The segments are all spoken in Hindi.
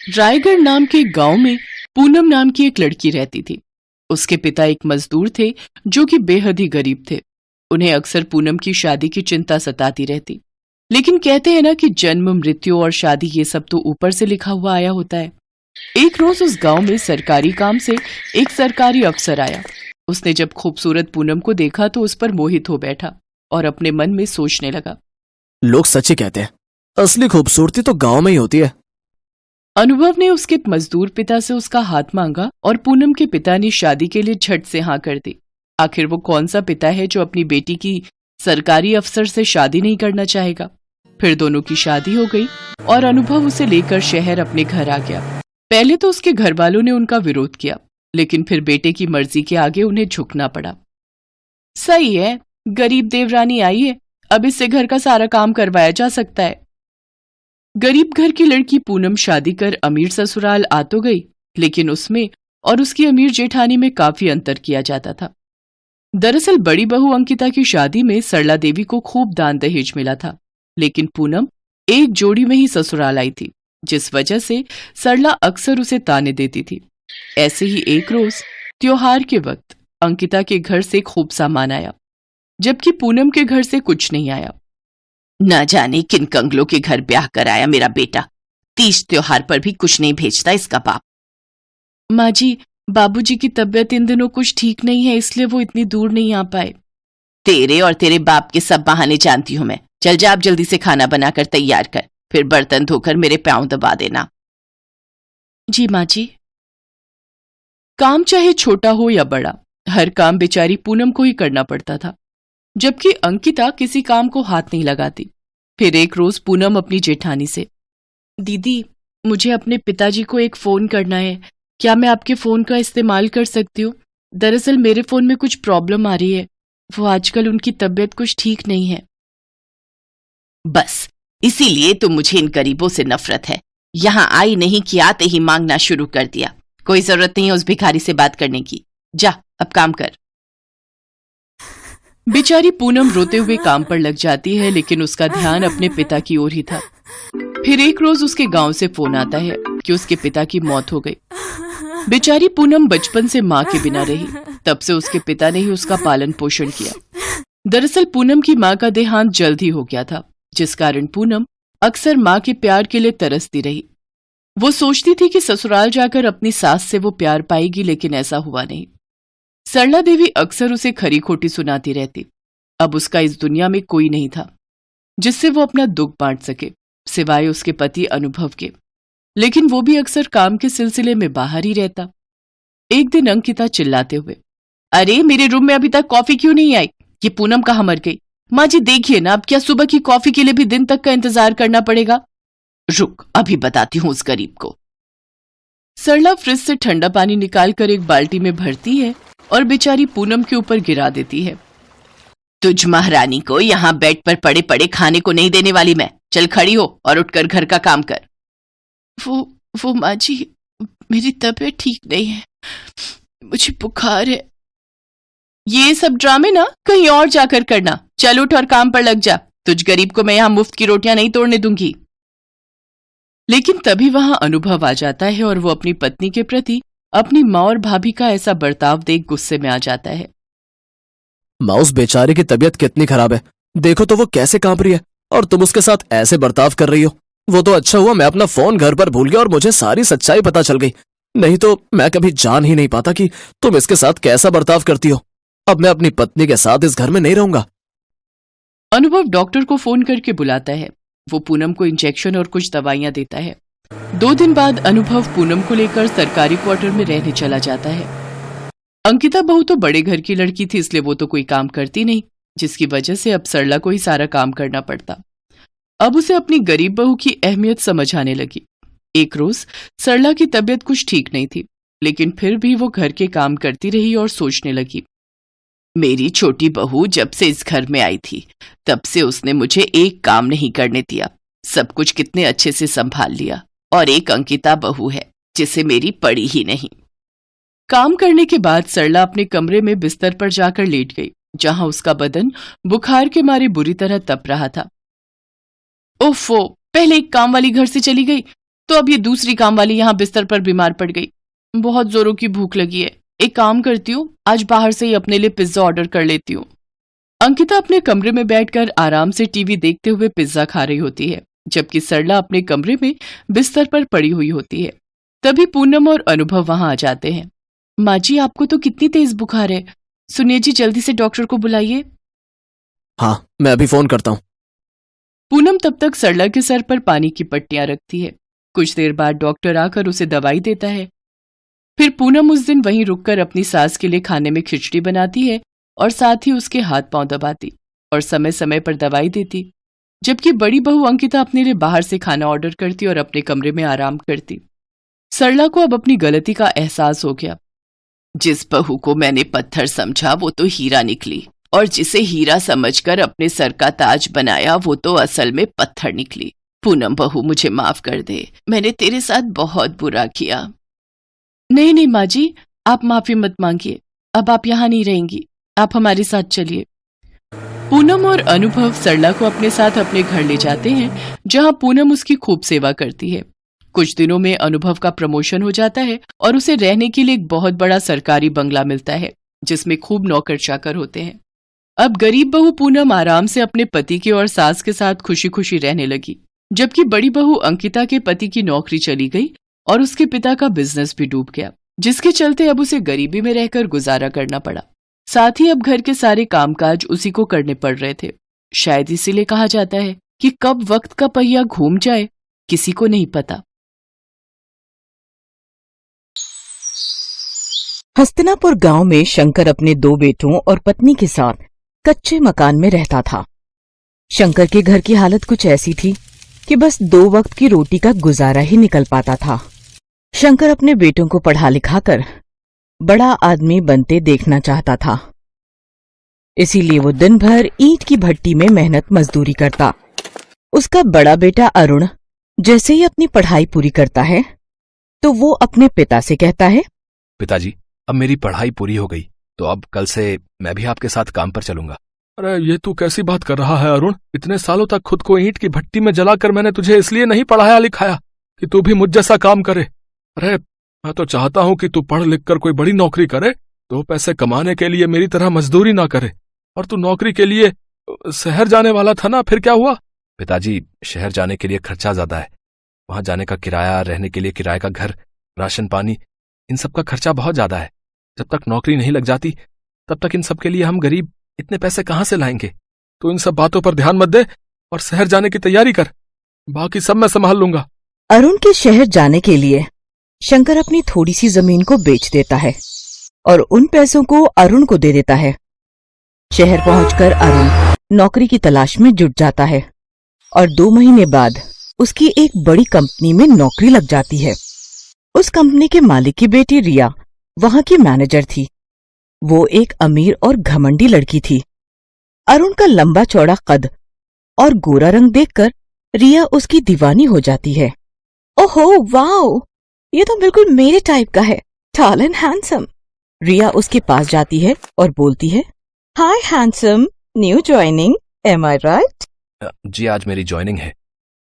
रायगढ़ नाम के गांव में पूनम नाम की एक लड़की रहती थी। उसके पिता एक मजदूर थे जो कि बेहद ही गरीब थे। उन्हें अक्सर पूनम की शादी की चिंता सताती रहती। लेकिन कहते हैं ना कि जन्म, मृत्यु और शादी ये सब तो ऊपर से लिखा हुआ आया होता है। एक रोज उस गांव में सरकारी काम से एक सरकारी अफसर आया। उसने जब खूबसूरत पूनम को देखा तो उस पर मोहित हो बैठा और अपने मन में सोचने लगा। लोग सच ही कहते हैं, असली खूबसूरती तो गांव में ही होती है। अनुभव ने उसके मजदूर पिता से उसका हाथ मांगा और पूनम के पिता ने शादी के लिए झट से हाँ कर दी। आखिर वो कौन सा पिता है जो अपनी बेटी की सरकारी अफसर से शादी नहीं करना चाहेगा। फिर दोनों की शादी हो गई और अनुभव उसे लेकर शहर अपने घर आ गया। पहले तो उसके घर वालों ने उनका विरोध किया, लेकिन फिर बेटे की मर्जी के आगे उन्हें झुकना पड़ा। सही है, गरीब देवरानी आई है, अब इससे घर का सारा काम करवाया जा सकता है। गरीब घर की लड़की पूनम शादी कर अमीर ससुराल आ तो गई, लेकिन उसमें और उसकी अमीर जेठानी में काफी अंतर किया जाता था। दरअसल बड़ी बहू अंकिता की शादी में सरला देवी को खूब दान दहेज मिला था, लेकिन पूनम एक जोड़ी में ही ससुराल आई थी, जिस वजह से सरला अक्सर उसे ताने देती थी। ऐसे ही एक रोज त्योहार के वक्त अंकिता के घर से खूब सामान आया, जबकि पूनम के घर से कुछ नहीं आया। न जाने किन कंगलों के घर ब्याह कराया मेरा बेटा। तीज त्योहार पर भी कुछ नहीं भेजता इसका बाप। माँ जी, बाबूजी की तबीयत इन दिनों कुछ ठीक नहीं है, इसलिए वो इतनी दूर नहीं आ पाए। तेरे और तेरे बाप के सब बहाने जानती हूं मैं। चल जा, अब जल्दी से खाना बनाकर तैयार कर, फिर बर्तन धोकर मेरे पांव दबा देना। जी माँ जी। काम चाहे छोटा हो या बड़ा, हर काम बेचारी पूनम को ही करना पड़ता था, जबकि अंकिता किसी काम को हाथ नहीं लगाती। फिर एक रोज पूनम अपनी जेठानी से, दीदी मुझे अपने पिताजी को एक फोन करना है, क्या मैं आपके फोन का इस्तेमाल कर सकती हूँ? दरअसल मेरे फोन में कुछ प्रॉब्लम आ रही है, वो आजकल उनकी तबीयत कुछ ठीक नहीं है। बस इसीलिए तो मुझे इन गरीबों से नफरत है। यहाँ आई नहीं कि आते ही मांगना शुरू कर दिया। कोई जरूरत नहीं है उस भिखारी से बात करने की। जा अब काम कर। बेचारी पूनम रोते हुए काम पर लग जाती है, लेकिन उसका ध्यान अपने पिता की ओर ही था। फिर एक रोज उसके गांव से फोन आता है कि उसके पिता की मौत हो गई। बेचारी पूनम बचपन से माँ के बिना रही, तब से उसके पिता ने ही उसका पालन पोषण किया। दरअसल पूनम की माँ का देहांत जल्द ही हो गया था, जिस कारण पूनम अक्सर माँ के प्यार के लिए तरसती रही। वो सोचती थी कि ससुराल जाकर अपनी सास से वो प्यार पाएगी, लेकिन ऐसा हुआ नहीं। सरला देवी अक्सर उसे खरी खोटी सुनाती रहती। अब उसका इस दुनिया में कोई नहीं था जिससे वो अपना दुख बांट सके, सिवाय उसके पति अनुभव के, लेकिन वो भी अक्सर काम के सिलसिले में बाहर ही रहता। एक दिन अंकिता चिल्लाते हुए, अरे मेरे रूम में अभी तक कॉफी क्यों नहीं आई? ये पूनम कहाँ मर गई? माँ जी देखिए ना, अब क्या सुबह की कॉफी के लिए भी दिन तक का इंतजार करना पड़ेगा? रुक, अभी बताती हूँ उस गरीब को। सरला फ्रिज से ठंडा पानी निकालकर एक बाल्टी में भरती है और बेचारी पूनम के ऊपर गिरा देती है। तुझ महारानी को यहाँ बेड पर पड़े पड़े खाने को नहीं देने वाली मैं। चल खड़ी हो और उठकर घर का काम कर। वो माँ जी, मेरी तबीयत ठीक नहीं है, मुझे बुखार है। ये सब ड्रामे ना कहीं और जाकर करना। चल उठ और काम पर लग जा। तुझ गरीब को मैं यहाँ मुफ्त की रोटियां नहीं तोड़ने दूंगी। लेकिन तभी वहां अनुभव आ जाता है और वो अपनी पत्नी के प्रति अपनी माँ और भाभी का ऐसा बर्ताव देख गुस्से में आ जाता है। माँ, उस बेचारे की तबीयत कितनी खराब है, देखो तो वो कैसे कांप रही है, और तुम उसके साथ ऐसे बर्ताव कर रही हो। वो तो अच्छा हुआ मैं अपना फोन घर पर भूल गया और मुझे सारी सच्चाई पता चल गई, नहीं तो मैं कभी जान ही नहीं पाता कि तुम इसके साथ कैसा बर्ताव करती हो। अब मैं अपनी पत्नी के साथ इस घर में नहीं रहूंगा। अनुभव डॉक्टर को फोन करके बुलाता है। वो पूनम को इंजेक्शन और कुछ दवाइयां देता है। 2 दिन बाद अनुभव पूनम को लेकर सरकारी क्वार्टर में रहने चला जाता है। अंकिता बहू तो बड़े घर की लड़की थी, इसलिए वो तो कोई काम करती नहीं, जिसकी वजह से अब सरला को ही सारा काम करना पड़ता। अब उसे अपनी गरीब बहू की अहमियत समझ आने लगी। एक रोज सरला की तबीयत कुछ ठीक नहीं थी, लेकिन फिर भी वो घर के काम करती रही और सोचने लगी, मेरी छोटी बहू जब से इस घर में आई थी तब से उसने मुझे एक काम नहीं करने दिया। सब कुछ कितने अच्छे से संभाल लिया, और एक अंकिता बहू है जिसे मेरी पड़ी ही नहीं। काम करने के बाद सरला अपने कमरे में बिस्तर पर जाकर लेट गई, जहां उसका बदन बुखार के मारे बुरी तरह तप रहा था। ओफो, पहले एक काम वाली घर से चली गई, तो अब ये दूसरी काम वाली यहाँ बिस्तर पर बीमार पड़ गई। बहुत जोरों की भूख लगी है, एक काम करती हूँ, आज बाहर से ही अपने लिए पिज्जा ऑर्डर कर लेती हूँ। अंकिता अपने कमरे में बैठकर आराम से टीवी देखते हुए पिज्जा खा रही होती है, जबकि सरला अपने कमरे में बिस्तर पर पड़ी हुई होती है। तभी पूनम और अनुभव वहां आ जाते हैं। माँ जी, आपको तो कितनी तेज बुखार है, सुनिए जी, जल्दी से डॉक्टर को बुलाइए। हाँ, मैं अभी फोन करता हूँ। पूनम तब तक सरला के सर पर पानी की पट्टियां रखती है। कुछ देर बाद डॉक्टर आकर उसे दवाई देता है। फिर पूनम उस दिन वहीं रुककर अपनी सास के लिए खाने में खिचड़ी बनाती है और साथ ही उसके हाथ पांव दबाती और समय समय पर दवाई देती, जबकि बड़ी बहू अंकिता अपने लिए बाहर से खाना ऑर्डर करती और अपने कमरे में आराम करती। सरला को अब अपनी गलती का एहसास हो गया। जिस बहू को मैंने पत्थर समझा वो तो हीरा निकली, और जिसे हीरा समझकर अपने सर का ताज बनाया वो तो असल में पत्थर निकली। पूनम बहू, मुझे माफ कर दे, मैंने तेरे साथ बहुत बुरा किया। नहीं नहीं माँ जी, आप माफी मत मांगिए, अब आप यहाँ नहीं रहेंगी, आप हमारे साथ चलिए। पूनम और अनुभव सरला को अपने साथ अपने घर ले जाते हैं, जहाँ पूनम उसकी खूब सेवा करती है। कुछ दिनों में अनुभव का प्रमोशन हो जाता है और उसे रहने के लिए एक बहुत बड़ा सरकारी बंगला मिलता है, जिसमें खूब नौकर चाकर होते हैं। अब गरीब बहू पूनम आराम से अपने पति के और सास के साथ खुशी खुशी रहने लगी, जबकि बड़ी बहू अंकिता के पति की नौकरी चली गई और उसके पिता का बिजनेस भी डूब गया, जिसके चलते अब उसे गरीबी में रहकर गुजारा करना पड़ा। साथ ही अब घर के सारे कामकाज उसी को करने पड़ रहे थे। शायद इसीलिए कहा जाता है कि कब वक्त का पहिया घूम जाए किसी को नहीं पता। हस्तिनापुर गांव में शंकर अपने 2 बेटों और पत्नी के साथ कच्चे मकान में रहता था। शंकर के घर की हालत कुछ ऐसी थी कि बस 2 वक्त की रोटी का गुजारा ही निकल पाता था। शंकर अपने बेटों को पढ़ा लिखाकर बड़ा आदमी बनते देखना चाहता था, इसीलिए वो दिन भर ईंट की भट्टी में मेहनत मजदूरी करता। उसका बड़ा बेटा अरुण जैसे ही अपनी पढ़ाई पूरी करता है तो वो अपने पिता से कहता है, पिताजी, अब मेरी पढ़ाई पूरी हो गई, तो अब कल से मैं भी आपके साथ काम पर चलूंगा। अरे ये तू कैसी बात कर रहा है अरुण? इतने सालों तक खुद को ईंट की भट्टी में जलाकर मैंने तुझे इसलिए नहीं पढ़ाया लिखाया कि तू भी मुझ जैसा काम करे। अरे मैं तो चाहता हूँ कि तू पढ़ लिख कर कोई बड़ी नौकरी करे, 2 पैसे कमाने के लिए मेरी तरह मजदूरी ना करे। और तू नौकरी के लिए शहर जाने वाला था ना, फिर क्या हुआ? पिताजी, शहर जाने के लिए खर्चा ज्यादा है, वहां जाने का किराया, रहने के लिए किराए का घर, राशन पानी, इन सब का खर्चा बहुत ज्यादा है। जब तक नौकरी नहीं लग जाती तब तक इन सब के लिए हम गरीब इतने पैसे कहाँ से लाएंगे? तो इन सब बातों पर ध्यान मत दे और शहर जाने की तैयारी कर, बाकी सब मैं संभाल लूंगा। अरुण के शहर जाने के लिए शंकर अपनी थोड़ी सी जमीन को बेच देता है और उन पैसों को अरुण को दे देता है। शहर पहुंचकर अरुण नौकरी की तलाश में जुट जाता है और 2 महीने बाद उसकी एक बड़ी कंपनी में नौकरी लग जाती है। उस कंपनी के मालिक की बेटी रिया वहां की मैनेजर थी। वो एक अमीर और घमंडी लड़की थी। अरुण का लंबा चौड़ा कद और गोरा रंग देखकर रिया उसकी दीवानी हो जाती है। ओहो वाओ, ये तो बिल्कुल मेरे टाइप का है, टॉल एंड हैंडसम। रिया उसके पास जाती है और बोलती है, हाय हैंडसम, न्यू ज्वाइनिंग, एम आई राइट? जी, आज मेरी ज्वाइनिंग है।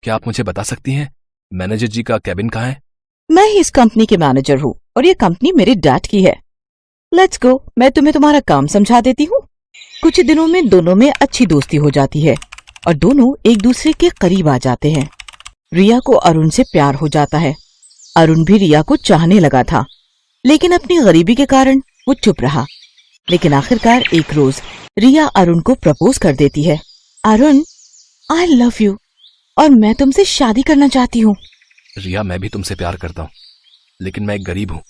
क्या आप मुझे बता सकती हैं मैनेजर जी का कैबिन कहाँ है? मैं ही इस कंपनी के मैनेजर हूँ और ये कंपनी मेरे डैड की है। लेट्स गो, मैं तुम्हें तुम्हारा काम समझा देती हूँ। कुछ दिनों में दोनों में अच्छी दोस्ती हो जाती है और दोनों एक दूसरे के करीब आ जाते हैं। रिया को अरुण से प्यार हो जाता है। अरुण भी रिया को चाहने लगा था, लेकिन अपनी गरीबी के कारण वो चुप रहा। लेकिन आखिरकार एक रोज रिया अरुण को प्रपोज कर देती है। अरुण, आई लव यू और मैं तुमसे शादी करना चाहती हूँ। रिया, मैं भी तुमसे प्यार करता हूँ, लेकिन मैं एक गरीब हूँ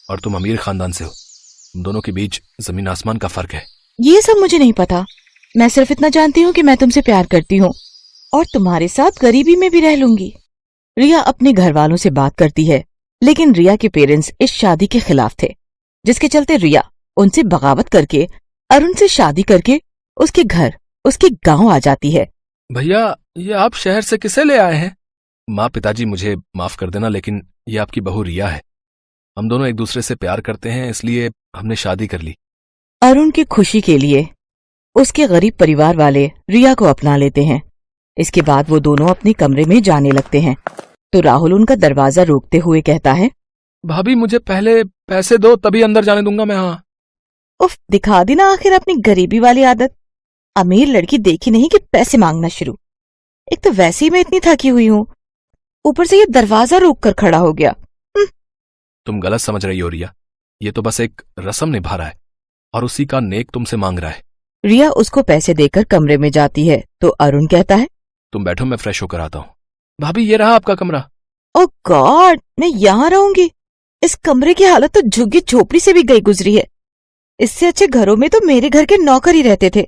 और तुम अमीर खानदान से हो। तुम दोनों के बीच जमीन आसमान का फर्क है। ये सब मुझे नहीं पता, मैं सिर्फ इतना जानती हूँ कि मैं तुमसे प्यार करती हूँ और तुम्हारे साथ गरीबी में भी रह लूंगी। रिया अपने घर वालों से बात करती है, लेकिन रिया के पेरेंट्स इस शादी के खिलाफ थे, जिसके चलते रिया उनसे बगावत करके अरुण से शादी करके उसके घर, उसके गांव आ जाती है। भैया, ये आप शहर से किसे ले आए हैं? माँ, पिताजी, मुझे माफ कर देना, लेकिन ये आपकी बहू रिया है। हम दोनों एक दूसरे से प्यार करते हैं, इसलिए हमने शादी कर ली। अरुण की खुशी के लिए उसके गरीब परिवार वाले रिया को अपना लेते हैं। इसके बाद वो दोनों अपने कमरे में जाने लगते हैं तो राहुल उनका दरवाजा रोकते हुए कहता है, भाभी मुझे पहले पैसे दो तभी अंदर जाने दूंगा मैं। हाँ उफ, दिखा दी ना आखिर अपनी गरीबी वाली आदत। अमीर लड़की देखी नहीं कि पैसे मांगना शुरू। एक तो वैसे ही मैं इतनी थकी हुई हूँ, ऊपर से ये दरवाजा रोक कर खड़ा हो गया। तुम गलत समझ रही हो रिया, ये तो बस एक रस्म निभा रहा है और उसी का नेक तुमसे मांग रहा है। रिया उसको पैसे देकर कमरे में जाती है तो अरुण कहता है, तुम बैठो, मैं फ्रेश होकर आता हूँ। भाभी ये रहा आपका कमरा। ओ गॉड, मैं यहाँ रहूंगी? इस कमरे की हालत तो झुग्गी झोपड़ी से भी गई गुजरी है। इससे अच्छे घरों में तो मेरे घर के नौकर ही रहते थे।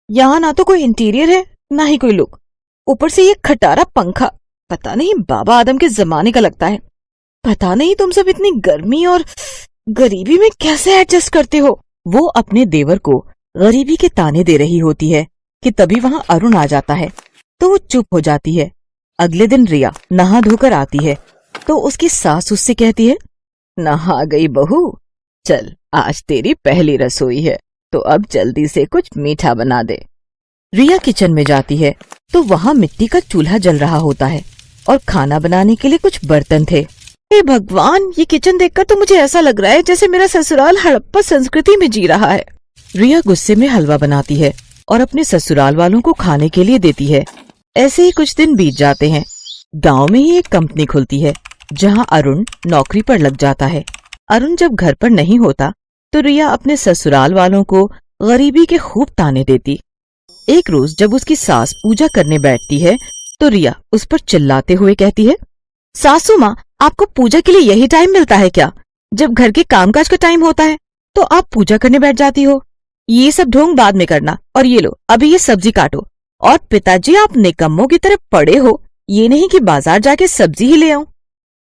यहाँ ना तो कोई इंटीरियर है ना ही कोई लुक, ऊपर से ये खटारा पंखा पता नहीं बाबा आदम के जमाने का लगता है। पता नहीं तुम सब इतनी गर्मी और गरीबी में कैसे एडजस्ट करते हो। वो अपने देवर को गरीबी के ताने दे रही होती है कि तभी वहां अरुण आ जाता है तो वो चुप हो जाती है। अगले दिन रिया नहा धोकर आती है तो उसकी सास उससे कहती है, नहा गई बहू, चल आज तेरी पहली रसोई है तो अब जल्दी से कुछ मीठा बना दे। रिया किचन में जाती है तो वहाँ मिट्टी का चूल्हा जल रहा होता है और खाना बनाने के लिए कुछ बर्तन थे। हे भगवान, ये किचन देखकर तो मुझे ऐसा लग रहा है जैसे मेरा ससुराल हड़प्पा संस्कृति में जी रहा है। रिया गुस्से में हलवा बनाती है और अपने ससुराल वालों को खाने के लिए देती है। ऐसे ही कुछ दिन बीत जाते हैं। गांव में ही एक कंपनी खुलती है जहां अरुण नौकरी पर लग जाता है। अरुण जब घर पर नहीं होता तो रिया अपने ससुराल वालों को गरीबी के खूब ताने देती। एक रोज जब उसकी सास पूजा करने बैठती है तो रिया उस पर चिल्लाते हुए कहती है, सासू माँ, आपको पूजा के लिए यही टाइम मिलता है क्या? जब घर के कामकाज का टाइम होता है तो आप पूजा करने बैठ जाती हो। ये सब ढोंग बाद में करना, और ये लो अभी ये सब्जी काटो। और पिताजी, आप निकम्मों की तरह पड़े हो, ये नहीं कि बाजार जाके सब्जी ही ले आऊं।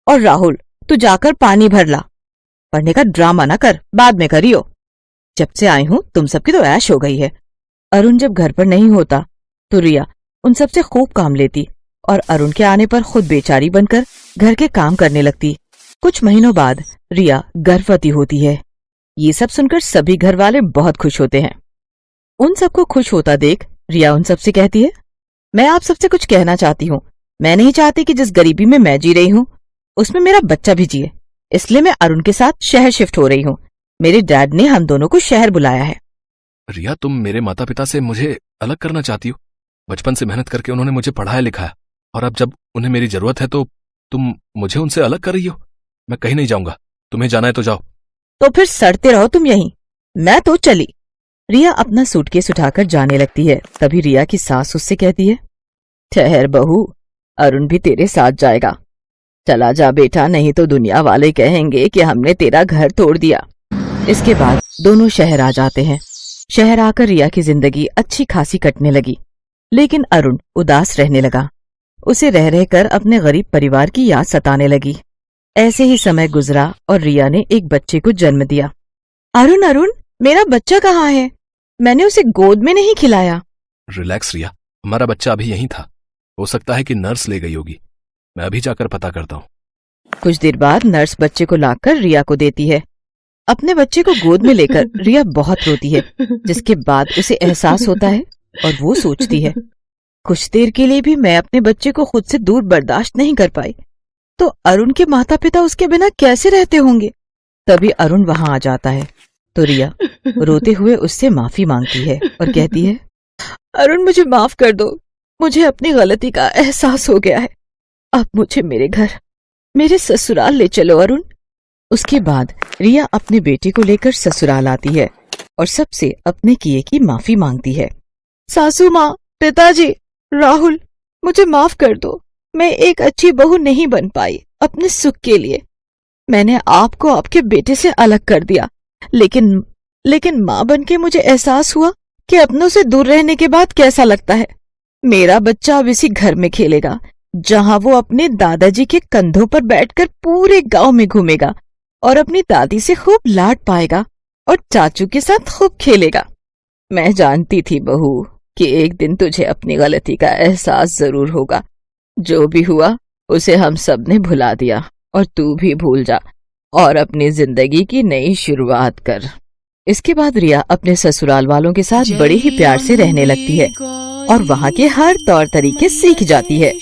और राहुल, तू जाकर पानी भर ला। पढ़ने का ड्रामा ना कर, बाद में करियो। जब से आई हूं तुम सबकी तो ऐश हो गई है। अरुण जब घर पर नहीं होता तो रिया उन सबसे खूब काम लेती और अरुण के आने पर खुद बेचारी बनकर घर के काम करने लगती। कुछ महीनों बाद रिया गर्भवती होती है। ये सब सुनकर सभी घर वाले बहुत खुश होते हैं। उन सबको खुश होता देख रिया उन सबसे कहती है, मैं आप सबसे कुछ कहना चाहती हूँ। मैं नहीं चाहती कि जिस गरीबी में मैं जी रही हूँ उसमें मेरा बच्चा भी जिए, इसलिए मैं अरुण के साथ शहर शिफ्ट हो रही हूँ। मेरे डैड ने हम दोनों को शहर बुलाया है। रिया, तुम मेरे माता पिता से मुझे अलग करना चाहती हो? बचपन से मेहनत करके उन्होंने मुझे पढ़ाया लिखाया और अब जब उन्हें मेरी जरूरत है तो तुम मुझे उनसे अलग कर रही हो। मैं कहीं नहीं जाऊंगा, तुम्हें जाना है तो जाओ। तो फिर सड़ते रहो तुम यहीं, मैं तो चली। रिया अपना सूटकेस उठाकर जाने लगती है। तभी रिया की सास उससे कहती है, ठहर बहू, अरुण भी तेरे साथ जाएगा। चला जा बेटा, नहीं तो दुनिया वाले कहेंगे कि हमने तेरा घर तोड़ दिया। इसके बाद दोनों शहर आ जाते हैं। शहर आकर रिया की जिंदगी अच्छी खासी कटने लगी, लेकिन अरुण उदास रहने लगा। उसे रह रहकर अपने गरीब परिवार की याद सताने लगी। ऐसे ही समय गुजरा और रिया ने एक बच्चे को जन्म दिया। अरुण, अरुण, मेरा बच्चा कहाँ है? मैंने उसे गोद में नहीं खिलाया। रिलैक्स रिया, हमारा बच्चा अभी यहीं था। हो सकता है कि नर्स ले गई होगी, मैं अभी जाकर पता करता हूँ। कुछ देर बाद नर्स बच्चे को लाकर रिया को देती है। अपने बच्चे को गोद में लेकर रिया बहुत रोती है, जिसके बाद उसे एहसास होता है और वो सोचती है, कुछ देर के लिए भी मैं अपने बच्चे को खुद से दूर बर्दाश्त नहीं कर पाई तो अरुण के माता पिता उसके बिना कैसे रहते होंगे। तभी अरुण वहां आ जाता है तो रिया रोते हुए उससे माफी मांगती है और कहती है, अरुण मुझे माफ कर दो, मुझे अपनी गलती का एहसास हो गया है। अब मुझे मेरे घर, मेरे ससुराल ले चलो अरुण। उसके बाद रिया अपने बेटे को लेकर ससुराल आती है और सबसे अपने किए की माफी मांगती है। सासू माँ, पिताजी, राहुल, मुझे माफ कर दो। मैं एक अच्छी बहू नहीं बन पाई अपने सुख के लिए। मैंने आपको आपके बेटे से अलग कर दिया, लेकिन माँ बनके मुझे एहसास हुआ कि अपनों से दूर रहने के बाद कैसा लगता है। मेरा बच्चा अब इसी घर में खेलेगा जहां वो अपने दादाजी के कंधों पर बैठकर पूरे गांव में घूमेगा और अपनी दादी से खूब लाड पाएगा और चाचू के साथ खूब खेलेगा। मैं जानती थी बहू कि एक दिन तुझे अपनी गलती का एहसास जरूर होगा। जो भी हुआ उसे हम सब ने भुला दिया और तू भी भूल जा और अपनी जिंदगी की नई शुरुआत कर। इसके बाद रिया अपने ससुराल वालों के साथ बड़े ही प्यार से रहने लगती है और वहाँ के हर तौर तरीके सीख जाती है।